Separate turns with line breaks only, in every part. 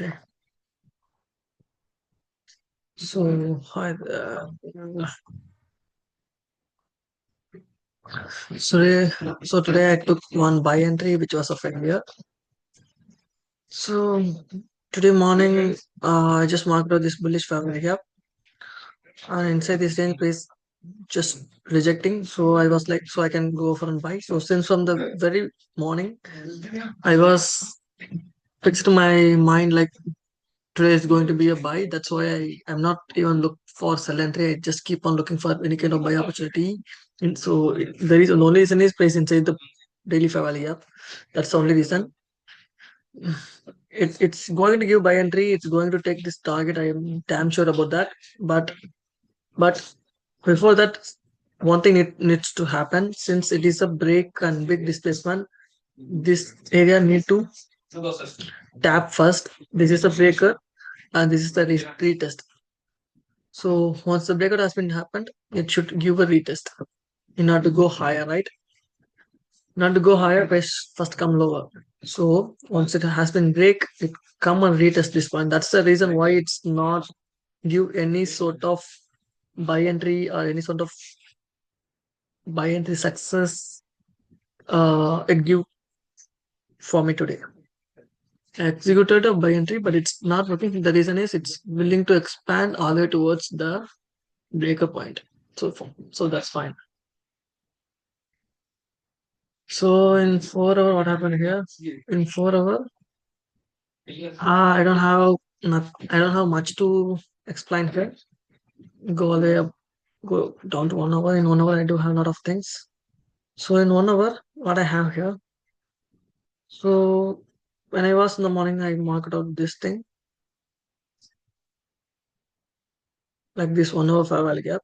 Okay. So hi there. So today I took one buy entry which was a failure. So today morning I just marked out this bullish family here, and inside this range is just rejecting. So I was like, so I can go for and buy. So since from the very morning I was fixed to my mind like today is going to be a buy. That's why I'm not even look for sell entry. I just keep on looking for any kind of buy opportunity. And so there is the only reason is price inside the daily fair value gap. That's the only reason. It's going to give buy entry. It's going to take this target. I am damn sure about that. But before that, one thing it needs to happen since it is a break and big displacement. This area need to tap first. This is a breaker and this is the retest. So once the breakout has been happened, it should give a retest in order to go higher, right? In order to go higher, price first come lower. So once it has been break, it come and retest this point. That's the reason why it's not give any sort of buy entry or any sort of buy entry success. It give for me today. I executed a buy entry, but it's not working. The reason is it's willing to expand all the way towards the breaker point. So that's fine. So in 4 hour, what happened here? In 4 hour, I don't have I don't have much to explain here. Go all the way up, go down to 1 hour. In 1 hour, I do have a lot of things. So in 1 hour, what I have here. So when I was in the morning, I marked out this thing like this 1 hour fair value gap.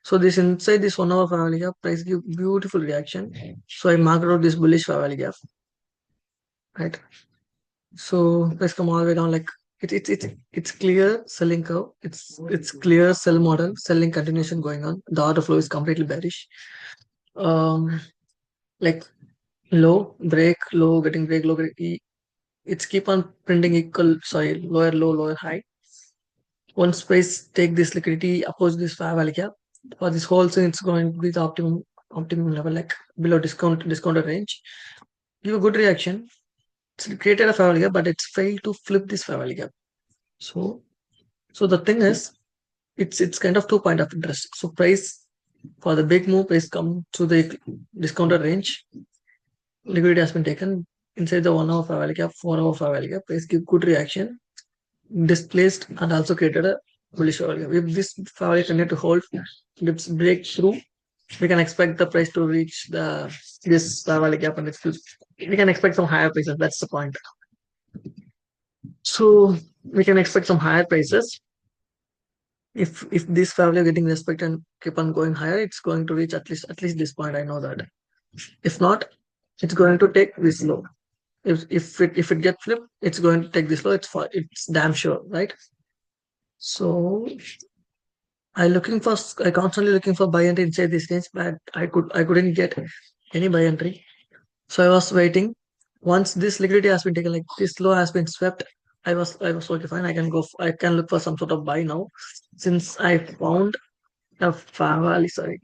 So this inside this 1 hour fair value gap, price give beautiful reaction. So I marked out this bullish fair value gap, right? So let's come all the way down like it's clear selling curve. It's clear sell model, selling continuation going on. The order flow is completely bearish. Um like low, break, low, getting break, low, it's keep on printing equal lower low, lower high. Once price take this liquidity, approach this fair value gap. For this whole thing, it's going to be the optimum level, like below discounted range. Give a good reaction. It's created a fair value gap, but it's failed to flip this fair value gap. So the thing is, it's kind of 2 point of interest. So price for the big move is come to the discounted range. Liquidity has been taken inside the 1 hour fair value gap, 4 hour fair value gap. Price give good reaction, displaced and also created a bullish fair value gap. If this fair value continue to hold, it's breakthrough, we can expect the price to reach this fair value gap, and we can expect some higher prices. That's the point. So we can expect some higher prices. If this family getting respect and keep on going higher, it's going to reach at least this point. I know that. If not, it's going to take this low. If it get flipped, it's going to take this low. It's damn sure, right? So I constantly looking for buy entry inside this range, but I couldn't get any buy entry. So I was waiting. Once this liquidity has been taken, like this low has been swept, I was okay fine. I can look for some sort of buy now, since I found a fair sorry.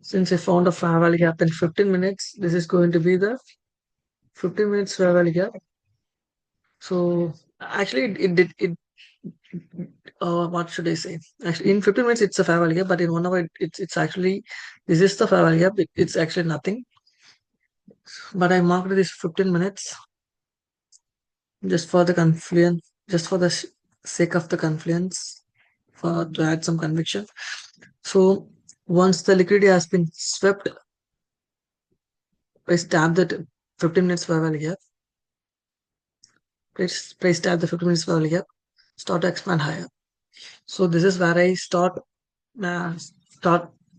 Since I found a fair value gap in 15 minutes, this is going to be the 15 minutes fair value gap. So actually, it did it. What should I say? Actually, in 15 minutes, it's a fair value gap, but in 1 hour, it's actually this is the fair value gap. It's actually nothing. But I marked this 15 minutes just for the confluence, just for the sake of the confluence, for to add some conviction. So once the liquidity has been swept, I stab that 15 minutes fair value gap. Price tab the 15 minutes fair value gap, start to expand higher. So this is where I start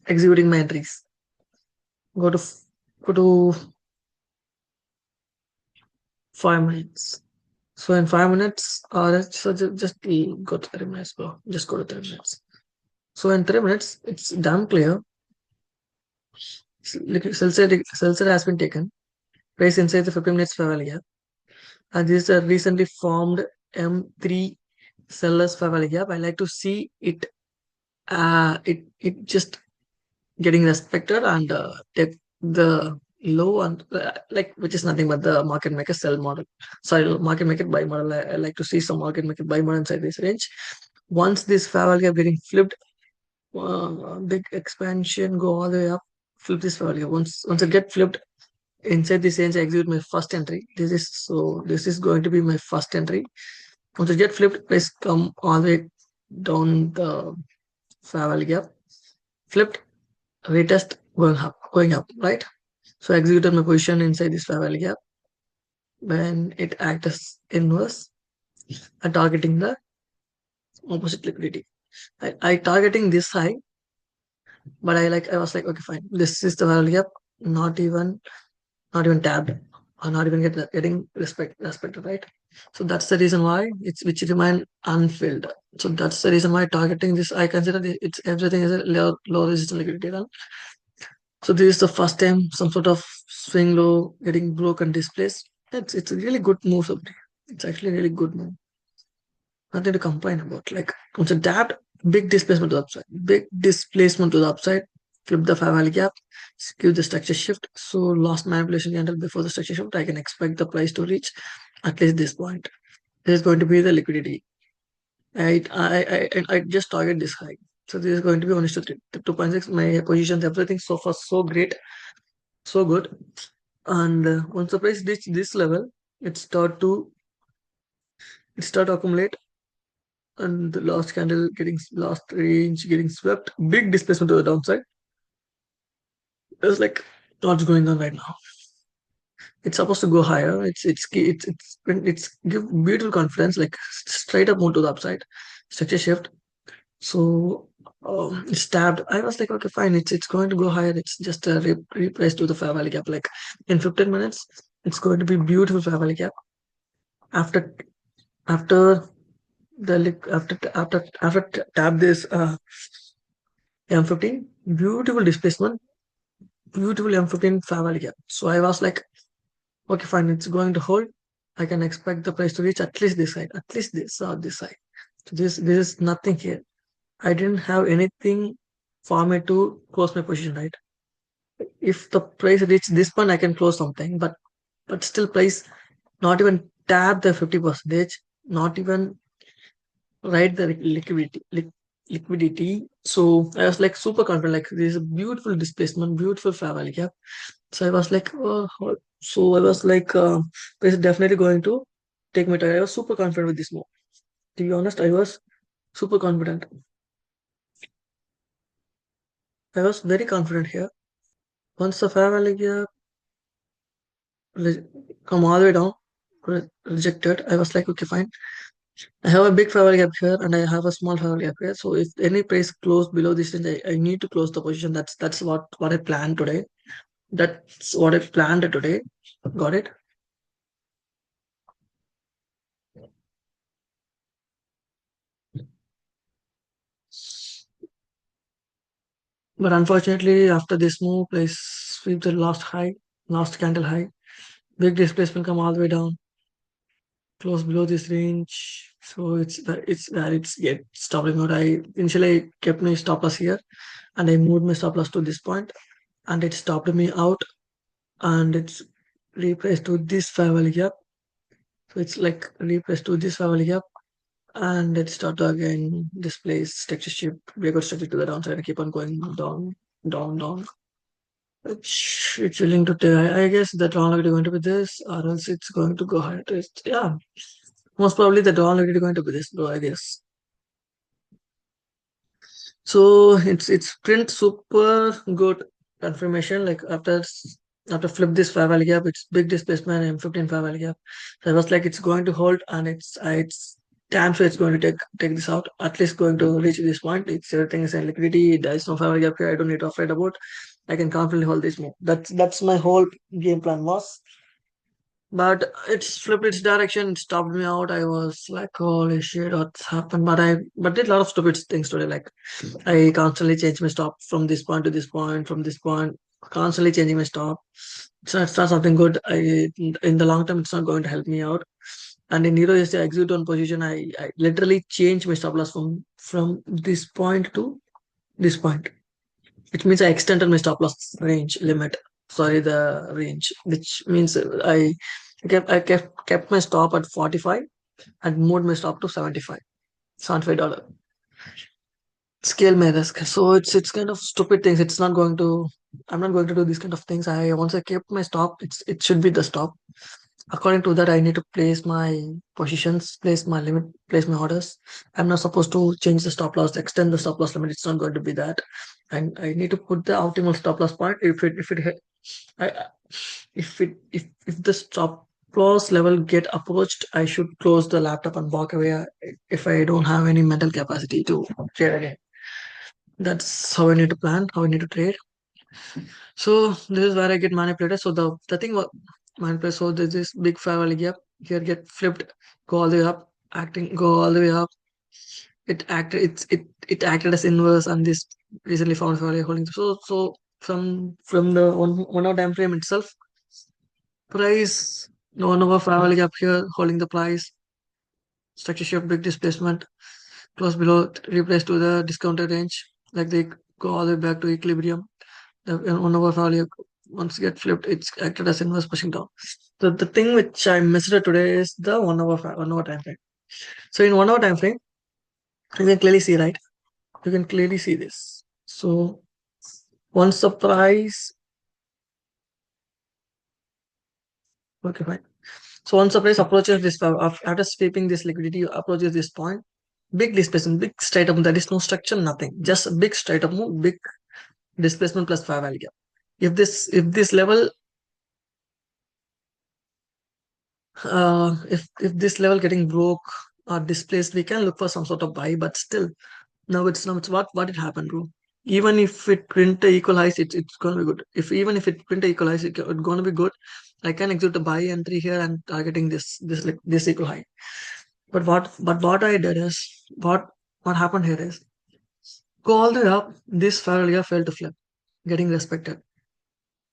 executing my entries. Go to 5 minutes. So in 5 minutes, so just go to 3 minutes, bro. Just go to 3 minutes. So in 3 minutes, it's damn clear. Sell side has been taken. Price inside the 15 minutes fair value gap. And this is a recently formed M3 sellers fair value gap. I like to see it. It just getting respected and take the low and like which is nothing but the market maker sell model. Sorry, market maker buy model. I like to see some market maker buy model inside this range. Once this fair value gap getting flipped, big expansion go all the way up. Flip this fair value. Once it get flipped inside this range, I execute my first entry. This is going to be my first entry. Once it get flipped, price come all the way down the fair value gap. Flipped, retest going up, right? So I executed my position inside this fair value gap when it acts as inverse and targeting the opposite liquidity. I targeting this high, but I was like, okay, fine. This is the value gap, not even not even tabbed or not even getting respected, right? So that's the reason why it's which remain unfilled. So that's the reason why targeting this, I consider it's everything is a low resistance liquidity run. So this is the first time some sort of swing low getting broken displaced. It's a really good move. It's actually a really good move. Nothing to complain about. Like once it tapped, big displacement to the upside. Big displacement to the upside. Flip the fair value gap. Give the structure shift. So last manipulation candle before the structure shift, I can expect the price to reach at least this point. This is going to be the liquidity. I just target this high. So this is going to be 1:3. 2.6. My positions, everything so far so great, so good. And once the price reach this level, it start to accumulate, and the last candle getting last range getting swept, big displacement to the downside. It's like what's going on right now. It's supposed to go higher. It's give beautiful confidence, like straight up move to the upside, structure shift. So it's tapped. I was like, okay, fine. It's going to go higher. It's just a reprice to the fair value gap. Like in 15 minutes, it's going to be beautiful fair value gap. After after after tap this M15, beautiful displacement, beautiful M15 fair value gap. So I was like, okay, fine, it's going to hold. I can expect the price to reach at least this side, at least this or this side. So this is nothing here. I didn't have anything for me to close my position, right? If the price reach this point, I can close something, but still price not even tap the 50 percentage, not even right the liquidity. So I was like super confident, like this is a beautiful displacement, beautiful fair value gap. So I was like, so I was like, this is definitely going to take my time. I was super confident with this move. To be honest, I was super confident. I was very confident here. Once the fair value gap come all the way down, rejected, I was like, okay, fine. I have a big fair value gap here and I have a small fair value gap here. So if any price close below this range, I need to close the position. That's what I planned today. That's what I planned today. Got it? But unfortunately, after this move, price sweep the last high, last candle high. Big displacement come all the way down, close below this range. So it's where it's get stopping out. I initially kept my stop loss here, and I moved my stop loss to this point, and it stopped me out, and it's repriced to this fair value gap. So it's like repressed to this fair value gap, and it start to again displace structure shift, breakout structure to the downside and keep on going down, down, down. It's willing to take. I guess the drawn liquidity going to be this, or else it's going to go higher. Yeah, most probably the drawn liquidity going to be this, bro. I guess. So it's print super good confirmation. Like after flip this fair value gap, it's big displacement and 15 fair value gap. So I was like, it's going to hold, and it's damn sure it's going to take this out. At least going to reach this point. It's everything is in liquidity. There is no fair value gap here. I don't need to afraid about. I can confidently hold this move. That's my whole game plan was. But it's flipped its direction, it stopped me out. I was like, holy shit, what's happened? But did a lot of stupid things today. Like I constantly change my stop from this point to this point, from this point. constantly changing my stop. It's not something good. In the long term, it's not going to help me out. And in Euro USD exit on position, I literally changed my stop loss from this point to this point, which means I extended my stop loss range limit. Sorry, the range, which means I kept my stop at 45 and moved my stop to 75 $75. Scale my risk. So it's kind of stupid things. It's not going to. I'm not going to do these kind of things. I once I kept my stop, it should be the stop. According to that, I need to place my positions, place my limit, place my orders. I'm not supposed to change the stop loss, extend the stop loss limit. It's not going to be that, and I need to put the optimal stop loss point. I, if the stop loss level get approached, I should close the laptop and walk away. If I don't have any mental capacity to trade again. That's how I need to plan, how I need to trade. So this is where I get manipulated. So the thing was manipulated. So there's this big fair value gap here get flipped, go all the way up, acting go all the way up. It acted as inverse and this recently found fair value holding. So from the 1 hour time frame itself, price no 1 hour fair value gap here holding the price, structure shift big displacement, close below replace to the discounted range, like they go all the way back to equilibrium. The 1 hour value once get flipped, it's acted as inverse pushing down. So the thing which I missed today is the 1 hour time frame. So in 1 hour time frame, you can clearly see, right? You can clearly see this. So once the price, okay, fine. So once the price approaches this, after sweeping this liquidity, approaches this point, big displacement, big straight up. There is no structure, nothing. Just a big straight up move, big displacement plus fair value gap. If this level if this level getting broke or displaced, we can look for some sort of buy, but still, it's what it happened, bro. Even if it print a equal highs, it's gonna be good. If even if it print a equal highs, it's gonna be good. I can execute a buy entry here and targeting this like this equal high. But what I did is what happened here is go all the way up. This failure failed to flip, getting respected.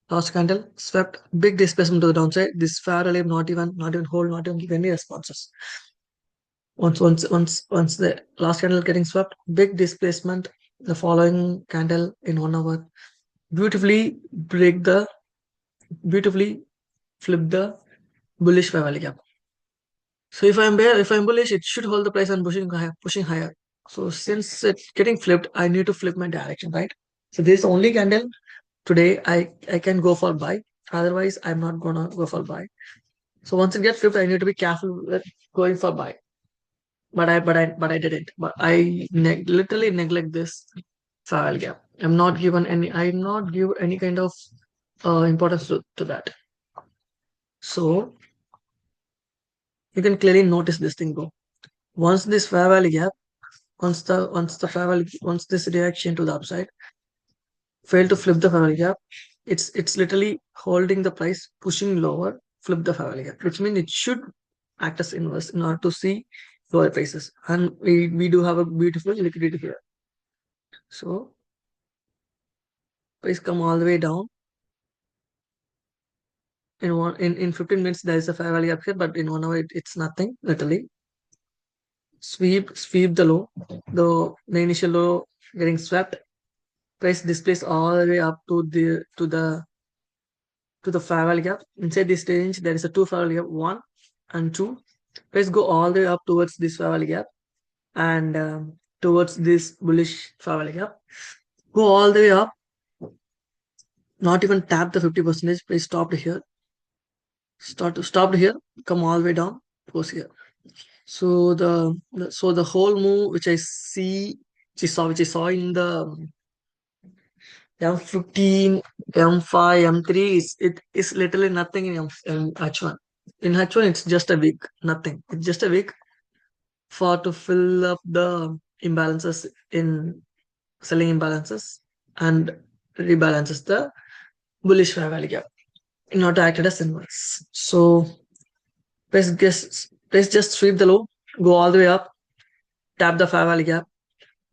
Last candle swept big displacement to the downside. This fair not even hold, not even give any responses. Once the last candle getting swept, big displacement. The following candle in 1 hour beautifully break the beautifully flip the bullish fair value gap. So if I'm bullish, it should hold the price and pushing higher. So since it's getting flipped, I need to flip my direction, right? So this is the only candle today I can go for buy. Otherwise, I'm not gonna go for buy. So once it gets flipped, I need to be careful with going for buy. But I didn't. But I literally neglect this file gap. I'm not give any kind of importance to that. So you can clearly notice this thing, bro. Once this fair value gap, once the fair value, once this reaction to the upside fail to flip the fair value gap, it's literally holding the price, pushing lower, flip the fair value gap, which means it should act as inverse in order to see lower prices. And we do have a beautiful liquidity here. So price come all the way down. In 15 minutes there is a fair value up here, but in 1 hour it's nothing literally. Sweep the low, the initial low getting swept. Price displays all the way up to the fair value gap. Inside this range there is a two fair value gap, 1 and 2. Price go all the way up towards this fair value gap and towards this bullish fair value gap. Go all the way up, not even tap the 50%. Price stopped here. Stopped here, come all the way down, goes here. So the whole move which I saw in the M15, M5, M3 is literally nothing in H1. In H1 it's just a week, nothing. It's just a week for to fill up the imbalances in selling imbalances and rebalances the bullish fair value gap in order to act as inverse. So let's just sweep the low, go all the way up, tap the fair value gap,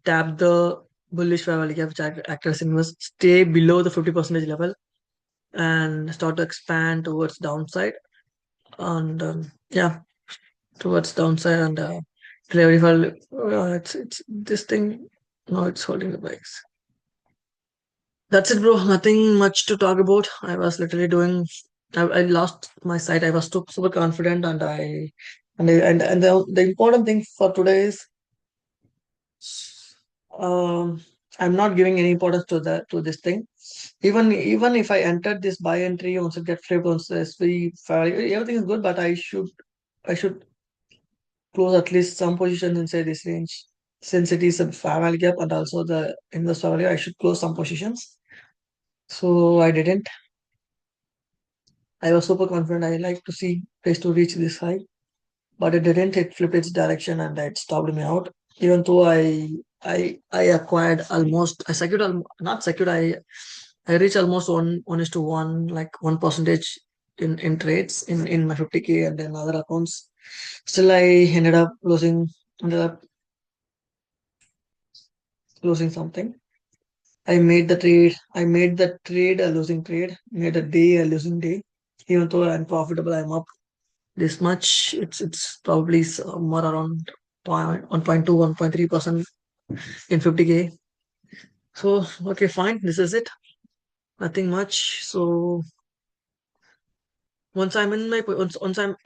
tap the bullish fair value gap, which act as inverse, stay below the 50% level and start to expand towards downside. And yeah, towards downside and very well. It's this thing. No, it's holding the bikes. That's it, bro. Nothing much to talk about. I was literally doing. I lost my sight. I was super confident, and the important thing for today is um I'm not giving any importance to that to this thing. Even if I entered this buy entry, once it get flipped, once the SV, everything is good, but I should close at least some positions inside this range. Since it is a fair value gap and also the inverse fair value, I should close some positions. So I didn't. I was super confident. I like to see place to reach this high, but it didn't. It flipped its direction and it stopped me out. Even though I acquired almost, I secured not secured. I reached almost one is to one, like 1% in trades in my 50K and then other accounts. Still, I ended up losing. Ended up losing something. I made the trade. I made the trade a losing trade. Made a day a losing day. Even though I'm profitable, I'm up this much. It's probably somewhere around 1.2, 1.3% in 50K. So okay, fine. This is it. Nothing much. So once I'm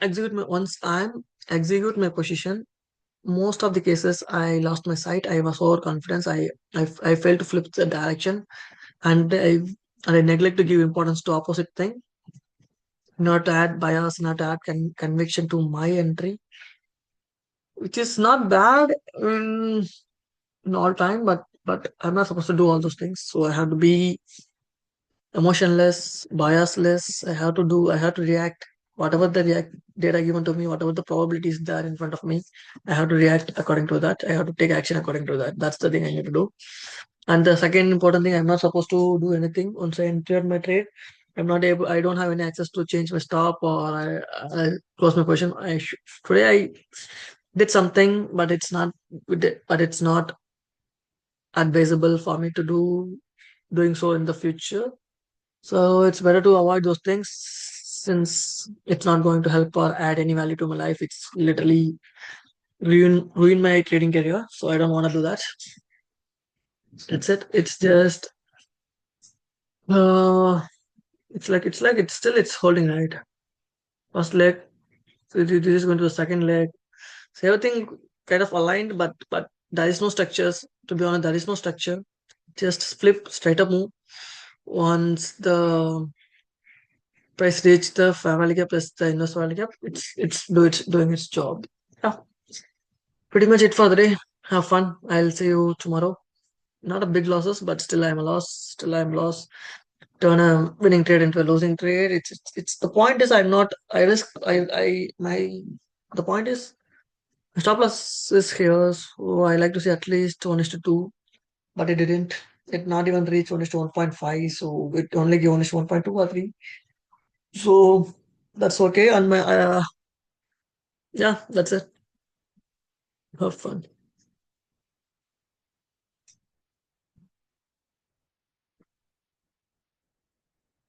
execute my position, most of the cases I lost my sight. I was overconfident. I failed to flip the direction, and I neglect to give importance to opposite thing, not to add bias, not to add conviction to my entry, which is not bad in all time, but I'm not supposed to do all those things. So I have to be emotionless, biasless. I have to react. Whatever the react data given to me, whatever the probabilities there in front of me, I have to react according to that. I have to take action according to that. That's the thing I need to do. And the second important thing, I'm not supposed to do anything once I entered my trade. I don't have any access to change my stop or I close my position. Today I did something, but it's not advisable for me to doing so in the future. So it's better to avoid those things since it's not going to help or add any value to my life. It's literally ruin my trading career. So I don't want to do that. That's it. It's just uh it's holding right. First leg. So this is going to the second leg. So everything kind of aligned, but there is no structures. To be honest, there is no structure. Just flip straight up move. Once the price reach the family gap plus the inverse family gap, it's doing its job. Yeah, pretty much it for the day. Have fun. I'll see you tomorrow. Not a big losses, but still I'm a loss. Still I'm lost. Turn a winning trade into a losing trade. It's the point is I'm not I risk I my the point is stop loss is here, so I like to see at least 1:2, but it didn't. It not even reach 1:1.5, so it only gave 1:1.2 or 3. So that's okay. And my yeah, that's it. Have fun.